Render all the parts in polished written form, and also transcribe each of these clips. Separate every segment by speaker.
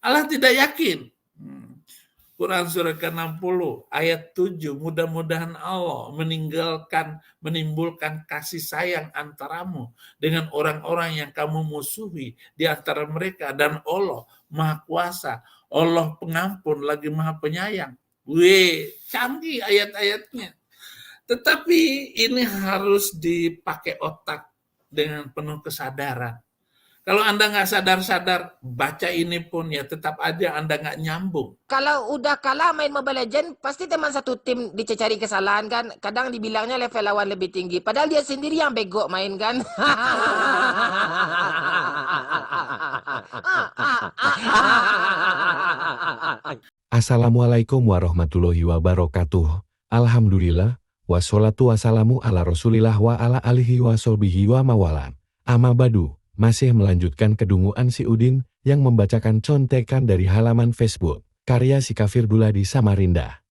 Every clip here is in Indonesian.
Speaker 1: Allah tidak yakin. Quran surah ke-60 ayat 7, mudah-mudahan Allah menimbulkan kasih sayang antaramu dengan orang-orang yang kamu musuhi di antara mereka, dan Allah Maha Kuasa, Allah Pengampun lagi Maha Penyayang. Wih, canggih ayat-ayatnya. Tetapi ini harus dipakai otak dengan penuh kesadaran. Kalau Anda nggak sadar-sadar, baca ini pun ya tetap aja Anda nggak nyambung.
Speaker 2: Kalau udah kalah main Mobile Legends, pasti teman satu tim dicari kesalahan kan. Kadang dibilangnya level lawan lebih tinggi. Padahal dia sendiri yang bego main kan.
Speaker 3: Assalamualaikum warahmatullahi wabarakatuh. Alhamdulillah, wassalatu wassalamu ala rasulillah wa ala alihi wa sahbihi wa mawalan. Amma badu, masih melanjutkan kedunguan si Udin yang membacakan contekan dari halaman Facebook, karya si kafir Duladi Samarinda.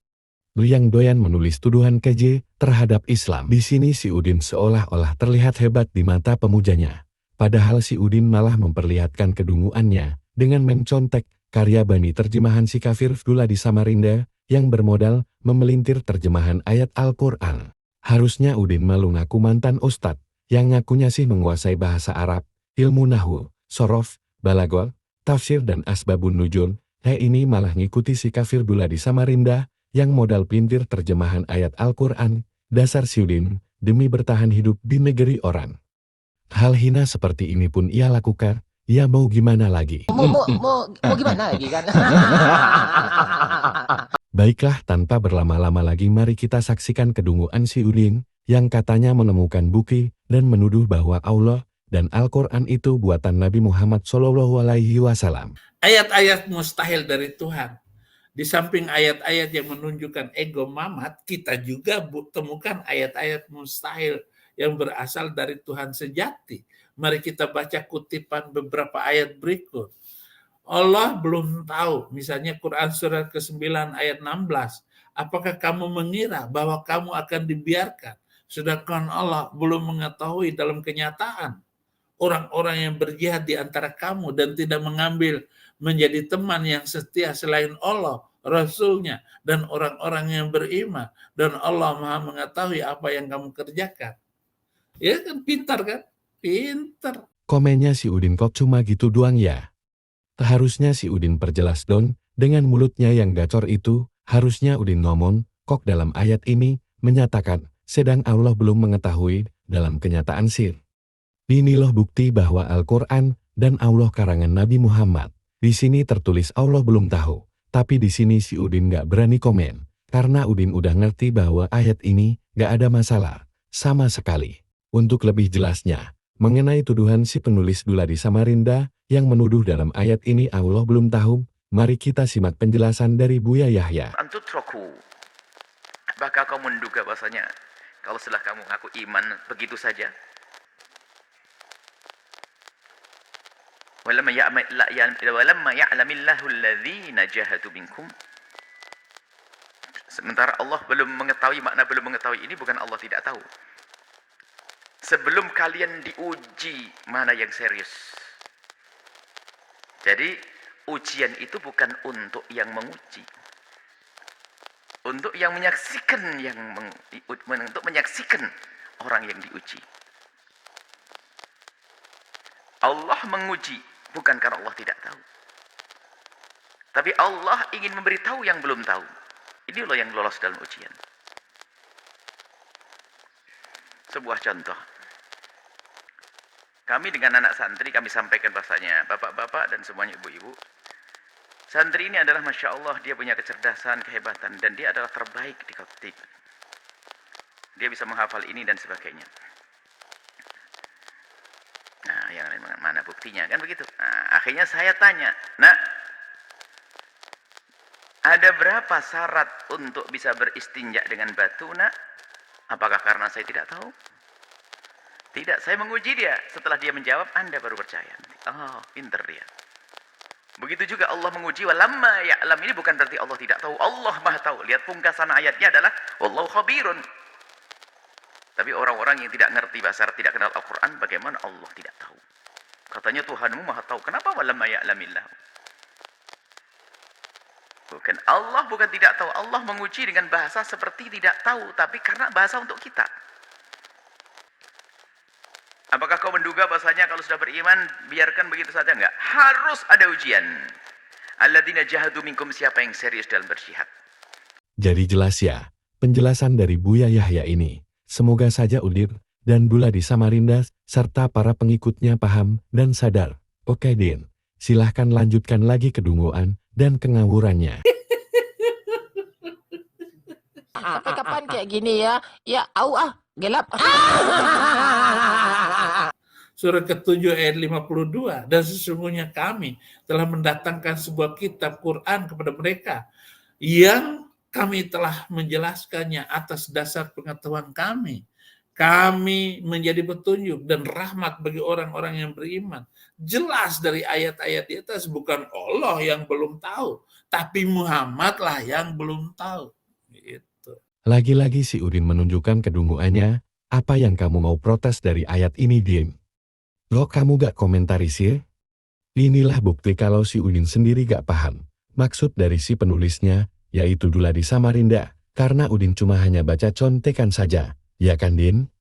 Speaker 3: Yang doyan menulis tuduhan keji terhadap Islam. Di sini si Udin seolah-olah terlihat hebat di mata pemujanya. Padahal si Udin malah memperlihatkan kedunguannya dengan mencontek karya bani terjemahan si kafir Duladi Samarinda yang bermodal memelintir terjemahan ayat Al-Quran. Harusnya Udin malu ngaku mantan ustadz yang ngakunya sih menguasai bahasa Arab, ilmu nahu, sorof, balagol, tafsir dan asbabun nujul. Ini malah ngikuti si kafir Duladi Samarinda yang modal pintir terjemahan ayat Al-Quran. Dasar si Udin demi bertahan hidup di negeri orang. Hal hina seperti ini pun ia lakukan, ya mau gimana lagi?
Speaker 2: Mau gimana lagi kan?
Speaker 3: Baiklah, tanpa berlama-lama lagi mari kita saksikan kedunguan si Udin yang katanya menemukan bukti dan menuduh bahwa Allah dan Al-Quran itu buatan Nabi Muhammad SAW.
Speaker 1: Ayat-ayat mustahil dari Tuhan. Di samping ayat-ayat yang menunjukkan ego Mamat, kita juga temukan ayat-ayat mustahil yang berasal dari Tuhan sejati. Mari kita baca kutipan beberapa ayat berikut. Allah belum tahu, misalnya Quran surah ke-9 ayat 16, apakah kamu mengira bahwa kamu akan dibiarkan, sedangkan Allah belum mengetahui dalam kenyataan orang-orang yang berjihad di antara kamu dan tidak mengambil menjadi teman yang setia selain Allah, Rasulnya, dan orang-orang yang beriman. Dan Allah Maha mengetahui apa yang kamu kerjakan. Ya kan, pintar kan? Pintar.
Speaker 3: Komennya si Udin kok cuma gitu doang ya? Harusnya si Udin perjelas dong, dengan mulutnya yang gacor itu, harusnya Udin ngomong, kok dalam ayat ini, menyatakan, sedang Allah belum mengetahui, dalam kenyataan sir. Ini loh bukti bahwa Al-Quran dan Allah karangan Nabi Muhammad. Di sini tertulis Allah belum tahu, tapi di sini si Udin gak berani komen, karena Udin udah ngerti bahwa ayat ini gak ada masalah, sama sekali. Untuk lebih jelasnya, mengenai tuduhan si penulis Duladi Samarinda yang menuduh dalam ayat ini Allah belum tahu, mari kita simak penjelasan dari Buya Yahya.
Speaker 4: Antutroku, bahkan kau menduga bahasanya, kalau setelah kamu ngaku iman begitu saja, walamma ya'lamillahu alladhina jahadu minkum. Sementara Allah belum mengetahui, makna belum mengetahui ini bukan Allah tidak tahu. Sebelum kalian diuji mana yang serius. Jadi ujian itu bukan untuk yang menguji, untuk yang menyaksikan, untuk menyaksikan orang yang diuji. Allah menguji bukan karena Allah tidak tahu, tapi Allah ingin memberitahu yang belum tahu. Ini loh yang lolos dalam ujian. Sebuah contoh, kami dengan anak santri kami sampaikan bahasanya, bapak-bapak dan semuanya ibu-ibu, santri ini adalah Masya Allah, dia punya kecerdasan, kehebatan, dan dia adalah terbaik di khotib. Dia bisa menghafal ini dan sebagainya. Nah, yang mana buktinya, kan begitu. Nah, akhirnya saya tanya, nak, ada berapa syarat untuk bisa beristinja dengan batu, nak? Apakah karena saya tidak tahu? Tidak, saya menguji dia. Setelah dia menjawab, Anda baru percaya. Oh, pinter dia. Begitu juga Allah menguji, walamma ya'lam, ini bukan berarti Allah tidak tahu. Allah Maha tahu. Lihat pungkasan ayatnya adalah wallahu khabirun. Tapi orang-orang yang tidak ngerti bahasa Arab, tidak kenal Al-Quran, bagaimana Allah tidak tahu? Katanya Tuhanmu Maha tahu. Kenapa walamma ya'lamillah? Bukan, Allah bukan tidak tahu. Allah menguji dengan bahasa seperti tidak tahu, tapi karena bahasa untuk kita. Apakah kau menduga bahasanya kalau sudah beriman, biarkan begitu saja? Enggak. Harus ada ujian. Alladzina jahadu minkum, siapa yang serius dalam berjihad.
Speaker 3: Jadi jelas ya, penjelasan dari Buya Yahya ini. Semoga saja Udir dan Bula di Samarinda serta para pengikutnya paham dan sadar. Oke Din, silahkan lanjutkan lagi kedunguan dan kengawurannya.
Speaker 2: Sampai kapan kayak gini ya? Ya, gelap.
Speaker 1: Surah ke-7 ayat 52. Dan sesungguhnya kami telah mendatangkan sebuah kitab Quran kepada mereka yang kami telah menjelaskannya atas dasar pengetahuan kami. Kami menjadi petunjuk dan rahmat bagi orang-orang yang beriman. Jelas dari ayat-ayat di atas, bukan Allah yang belum tahu, tapi Muhammad lah yang belum tahu. Gitu.
Speaker 3: Lagi-lagi si Udin menunjukkan kedunguannya. Apa yang kamu mau protes dari ayat ini, Din? Loh, kamu gak komentarisir? Inilah bukti kalau si Udin sendiri gak paham maksud dari si penulisnya, yaitu Dula di Samarinda, karena Udin cuma hanya baca contekan saja. Ya kan, Din?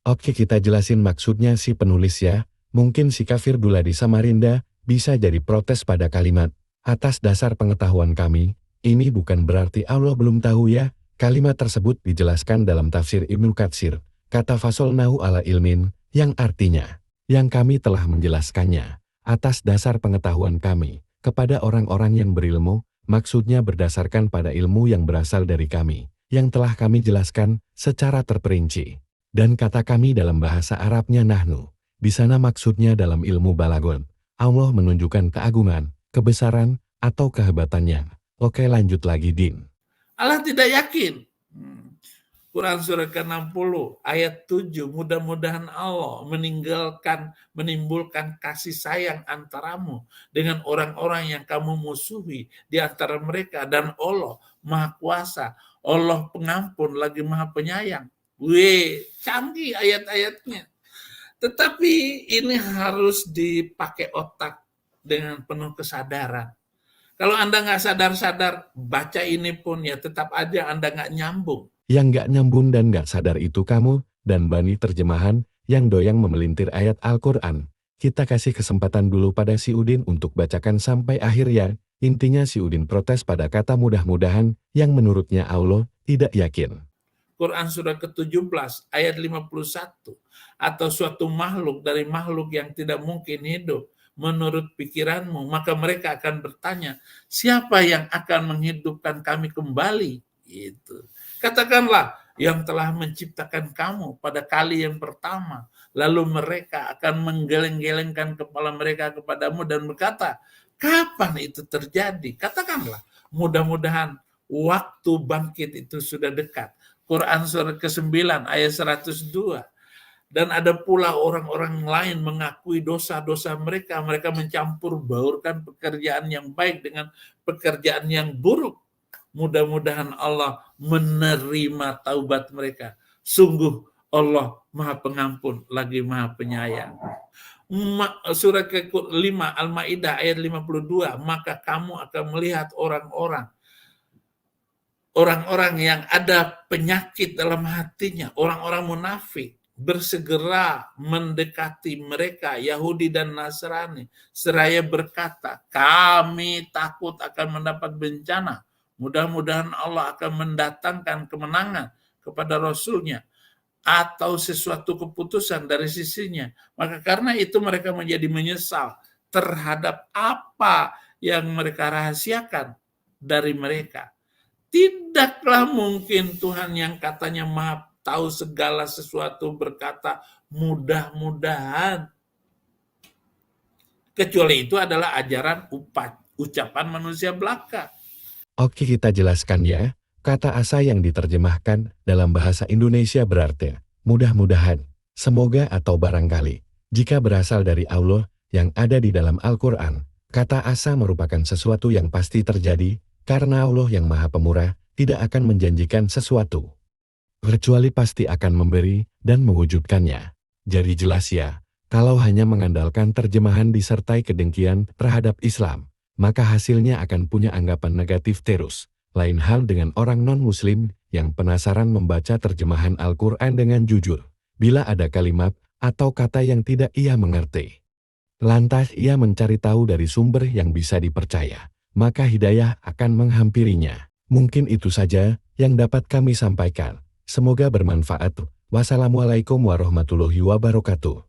Speaker 3: Oke, kita jelasin maksudnya si penulis ya. Mungkin si kafir Dula di Samarinda bisa jadi protes pada kalimat, atas dasar pengetahuan kami. Ini bukan berarti Allah belum tahu ya. Kalimat tersebut dijelaskan dalam tafsir Ibnu Katsir, kata fasolnahu ala ilmin, yang artinya, yang kami telah menjelaskannya, atas dasar pengetahuan kami, kepada orang-orang yang berilmu, maksudnya berdasarkan pada ilmu yang berasal dari kami, yang telah kami jelaskan secara terperinci. Dan kata kami dalam bahasa Arabnya nahnu, di sana maksudnya dalam ilmu balagon, Allah menunjukkan keagungan, kebesaran, atau kehebatannya. Oke, lanjut lagi, Din.
Speaker 1: Allah tidak yakin. Quran surah ke-60 ayat 7, mudah-mudahan Allah menimbulkan kasih sayang antaramu dengan orang-orang yang kamu musuhi di antara mereka, dan Allah Maha Kuasa, Allah Pengampun lagi Maha Penyayang. Wih, canggih ayat-ayatnya. Tetapi ini harus dipakai otak dengan penuh kesadaran. Kalau Anda nggak sadar-sadar, baca ini pun ya tetap aja Anda nggak nyambung.
Speaker 3: Yang nggak nyambung dan nggak sadar itu kamu dan Bani terjemahan yang doyang memelintir ayat Al-Quran. Kita kasih kesempatan dulu pada si Udin untuk bacakan sampai akhir ya. Intinya si Udin protes pada kata mudah-mudahan yang menurutnya Allah tidak yakin.
Speaker 1: Quran surah ke-17 ayat 51. Atau suatu makhluk dari makhluk yang tidak mungkin hidup menurut pikiranmu, maka mereka akan bertanya, siapa yang akan menghidupkan kami kembali? Gitu. Katakanlah, yang telah menciptakan kamu pada kali yang pertama. Lalu mereka akan menggeleng-gelengkan kepala mereka kepadamu dan berkata, kapan itu terjadi? Katakanlah, mudah-mudahan waktu bangkit itu sudah dekat. Quran surah ke-9 ayat 102. Dan ada pula orang-orang lain mengakui dosa-dosa mereka. Mereka mencampur baurkan pekerjaan yang baik dengan pekerjaan yang buruk. Mudah-mudahan Allah menerima taubat mereka. Sungguh Allah Maha Pengampun lagi Maha Penyayang. Surah ke-5 Al-Maidah ayat 52. Maka kamu akan melihat orang-orang yang ada penyakit dalam hatinya, orang-orang munafik, bersegera mendekati mereka, Yahudi dan Nasrani, seraya berkata, kami takut akan mendapat bencana. Mudah-mudahan Allah akan mendatangkan kemenangan kepada Rasul-Nya atau sesuatu keputusan dari sisinya. Maka karena itu mereka menjadi menyesal terhadap apa yang mereka rahasiakan dari mereka. Tidaklah mungkin Tuhan yang katanya Maha tahu segala sesuatu berkata mudah-mudahan. Kecuali itu adalah ajaran ucapan manusia belaka.
Speaker 3: Oke, kita jelaskan ya. Kata asa yang diterjemahkan dalam bahasa Indonesia berarti mudah-mudahan, semoga atau barangkali. Jika berasal dari Allah yang ada di dalam Al-Quran, kata asa merupakan sesuatu yang pasti terjadi karena Allah yang Maha Pemurah tidak akan menjanjikan sesuatu kecuali pasti akan memberi dan mewujudkannya. Jadi jelas ya, kalau hanya mengandalkan terjemahan disertai kedengkian terhadap Islam, maka hasilnya akan punya anggapan negatif terus. Lain hal dengan orang non-muslim yang penasaran membaca terjemahan Al-Quran dengan jujur. Bila ada kalimat atau kata yang tidak ia mengerti, lantas ia mencari tahu dari sumber yang bisa dipercaya, maka hidayah akan menghampirinya. Mungkin itu saja yang dapat kami sampaikan. Semoga bermanfaat. Wassalamualaikum warahmatullahi wabarakatuh.